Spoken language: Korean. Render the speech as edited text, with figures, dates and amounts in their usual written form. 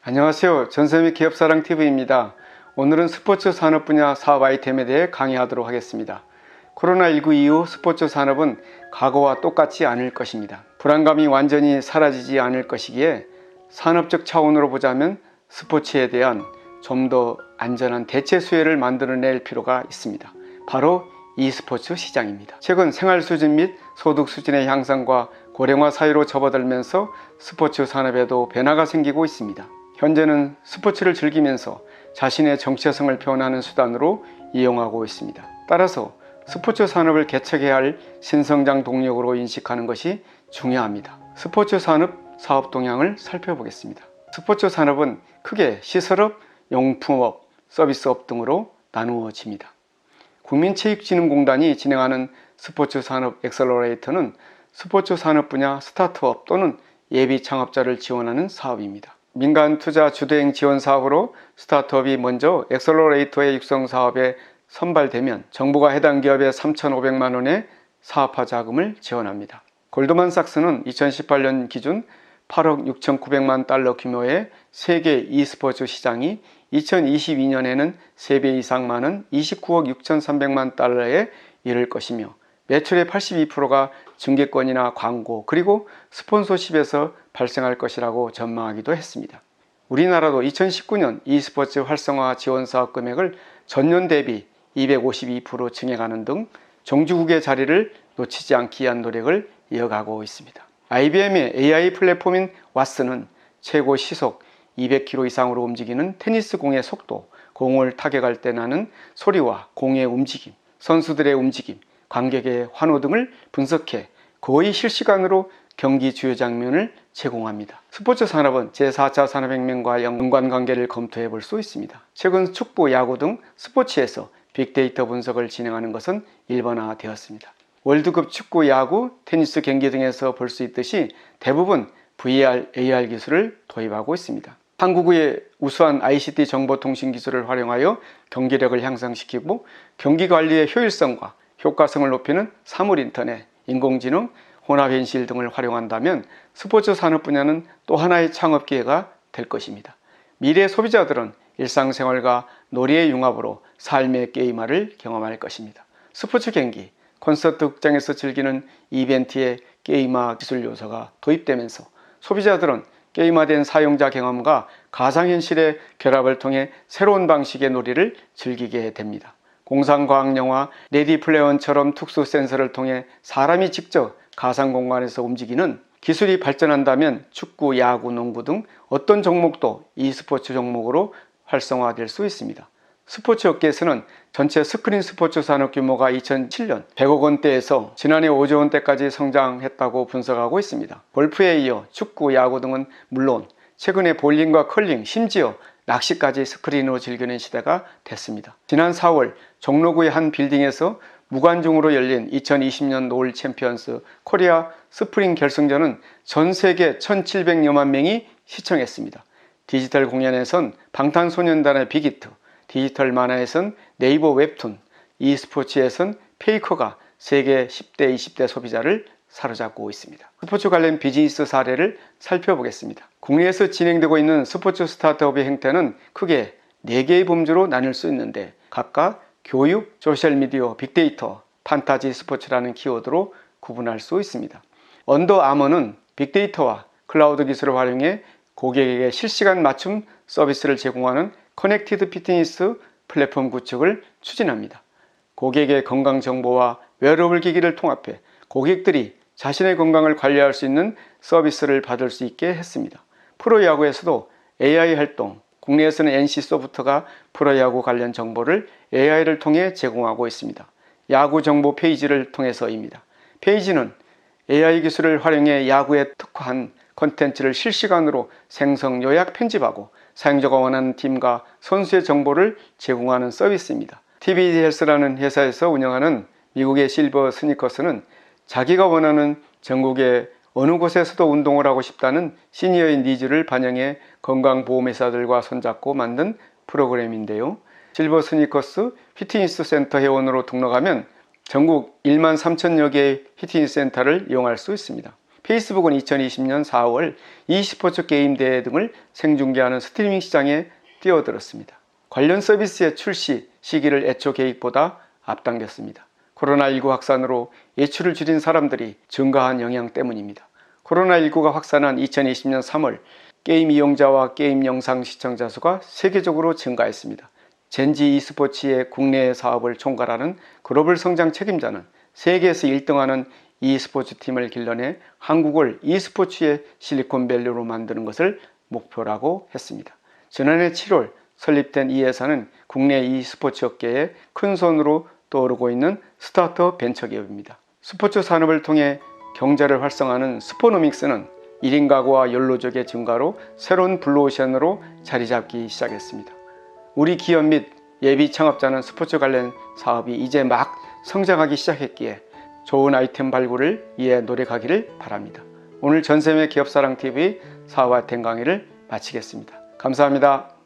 안녕하세요. 전세미 기업사랑TV입니다. 오늘은 스포츠 산업 분야 사업 아이템에 대해 강의하도록 하겠습니다. 코로나19 이후 스포츠 산업은 과거와 똑같지 않을 것입니다. 불안감이 완전히 사라지지 않을 것이기에 산업적 차원으로 보자면 스포츠에 대한 좀 더 안전한 대체 수혜를 만들어낼 필요가 있습니다. 바로 e스포츠 시장입니다. 최근 생활 수준 및 소득 수준의 향상과 고령화 사회로 접어들면서 스포츠 산업에도 변화가 생기고 있습니다. 현재는 스포츠를 즐기면서 자신의 정체성을 표현하는 수단으로 이용하고 있습니다. 따라서 스포츠 산업을 개척해야 할 신성장 동력으로 인식하는 것이 중요합니다. 스포츠 산업 사업 동향을 살펴보겠습니다. 스포츠 산업은 크게 시설업, 용품업, 서비스업 등으로 나누어집니다. 국민체육진흥공단이 진행하는 스포츠 산업 엑셀러레이터는 스포츠 산업 분야 스타트업 또는 예비 창업자를 지원하는 사업입니다. 민간 투자 주도행 지원 사업으로 스타트업이 먼저 엑셀러레이터의 육성 사업에 선발되면 정부가 해당 기업에 3,500만 원의 사업화 자금을 지원합니다. 골드만삭스는 2018년 기준 8억 6,900만 달러 규모의 세계 e스포츠 시장이 2022년에는 3배 이상 많은 29억 6,300만 달러에 이를 것이며 매출의 82%가 중계권이나 광고 그리고 스폰서십에서 발생할 것이라고 전망하기도 했습니다. 우리나라도 2019년 e스포츠 활성화 지원 사업 금액을 전년 대비 252% 증액하는 등 종주국의 자리를 놓치지 않기 위한 노력을 이어가고 있습니다. IBM의 AI 플랫폼인 왓슨은 최고 시속 200km 이상으로 움직이는 테니스 공의 속도, 공을 타격할 때 나는 소리와 공의 움직임, 선수들의 움직임, 관객의 환호 등을 분석해 거의 실시간으로 경기 주요 장면을 제공합니다. 스포츠 산업은 제4차 산업혁명과 연관관계를 검토해 볼 수 있습니다. 최근 축구, 야구 등 스포츠에서 빅데이터 분석을 진행하는 것은 일반화되었습니다. 월드컵 축구, 야구, 테니스 경기 등에서 볼 수 있듯이 대부분 VR, AR 기술을 도입하고 있습니다. 한국의 우수한 ICT 정보통신 기술을 활용하여 경기력을 향상시키고 경기 관리의 효율성과 효과성을 높이는 사물인터넷, 인공지능, 혼합현실 등을 활용한다면 스포츠 산업 분야는 또 하나의 창업 기회가 될 것입니다. 미래 소비자들은 일상생활과 놀이의 융합으로 삶의 게임화를 경험할 것입니다. 스포츠 경기, 콘서트 극장에서 즐기는 이벤트에 게임화 기술 요소가 도입되면서 소비자들은 게임화된 사용자 경험과 가상현실의 결합을 통해 새로운 방식의 놀이를 즐기게 됩니다. 공상과학 영화 레디 플레이원처럼 특수 센서를 통해 사람이 직접 가상공간에서 움직이는 기술이 발전한다면 축구, 야구, 농구 등 어떤 종목도 e스포츠 종목으로 활성화될 수 있습니다. 스포츠 업계에서는 전체 스크린 스포츠 산업 규모가 2007년 100억 원대에서 지난해 5조 원대까지 성장했다고 분석하고 있습니다. 골프에 이어 축구, 야구 등은 물론 최근에 볼링과 컬링, 심지어 낚시까지 스크린으로 즐기는 시대가 됐습니다. 지난 4월 종로구의 한 빌딩에서 무관중으로 열린 2020년 노을 챔피언스 코리아 스프링 결승전은 전 세계 1,700여만 명이 시청했습니다. 디지털 공연에선 방탄소년단의 빅히트, 디지털 만화에선 네이버 웹툰, e스포츠에선 페이커가 세계 10대, 20대 소비자를 사로잡고 있습니다. 스포츠 관련 비즈니스 사례를 살펴보겠습니다. 국내에서 진행되고 있는 스포츠 스타트업의 형태는 크게 4개의 범주로 나눌 수 있는데 각각 교육, 소셜미디어, 빅데이터, 판타지 스포츠라는 키워드로 구분할 수 있습니다. 언더 아머는 빅데이터와 클라우드 기술을 활용해 고객에게 실시간 맞춤 서비스를 제공하는 커넥티드 피트니스 플랫폼 구축을 추진합니다. 고객의 건강 정보와 웨어러블 기기를 통합해 고객들이 자신의 건강을 관리할 수 있는 서비스를 받을 수 있게 했습니다. 프로야구에서도 AI 활동, 국내에서는 NC소프트가 프로야구 관련 정보를 AI를 통해 제공하고 있습니다. 야구 정보 페이지를 통해서입니다. 페이지는 AI 기술을 활용해 야구에 특화한 콘텐츠를 실시간으로 생성, 요약, 편집하고 사용자가 원하는 팀과 선수의 정보를 제공하는 서비스입니다. TV헬스라는 회사에서 운영하는 미국의 실버 스니커스는 자기가 원하는 전국의 어느 곳에서도 운동을 하고 싶다는 시니어의 니즈를 반영해 건강보험회사들과 손잡고 만든 프로그램인데요. 실버 스니커스 피트니스 센터 회원으로 등록하면 전국 1만 3천여 개의 피트니스 센터를 이용할 수 있습니다. 페이스북은 2020년 4월 e스포츠 게임 대회 등을 생중계하는 스트리밍 시장에 뛰어들었습니다. 관련 서비스의 출시 시기를 애초 계획보다 앞당겼습니다. 코로나19 확산으로 예출을 줄인 사람들이 증가한 영향 때문입니다. 코로나19가 확산한 2020년 3월 게임 이용자와 게임 영상 시청자 수가 세계적으로 증가했습니다. 젠지 e스포츠의 국내 사업을 총괄하는 글로벌 성장 책임자는 세계에서 1등하는 e스포츠 팀을 길러내 한국을 e스포츠의 실리콘밸리로 만드는 것을 목표라고 했습니다. 지난해 7월 설립된 이 회사는 국내 e스포츠 업계에 큰 손으로 떠오르고 있는 스타트업 벤처기업입니다. 스포츠 산업을 통해 경제를 활성화하는 스포노믹스는 1인 가구와 연로족의 증가로 새로운 블루오션으로 자리 잡기 시작했습니다. 우리 기업 및 예비 창업자는 스포츠 관련 사업이 이제 막 성장하기 시작했기에 좋은 아이템 발굴을 위해 노력하기를 바랍니다. 오늘 전샘의 기업사랑TV 4화 된 강의를 마치겠습니다. 감사합니다.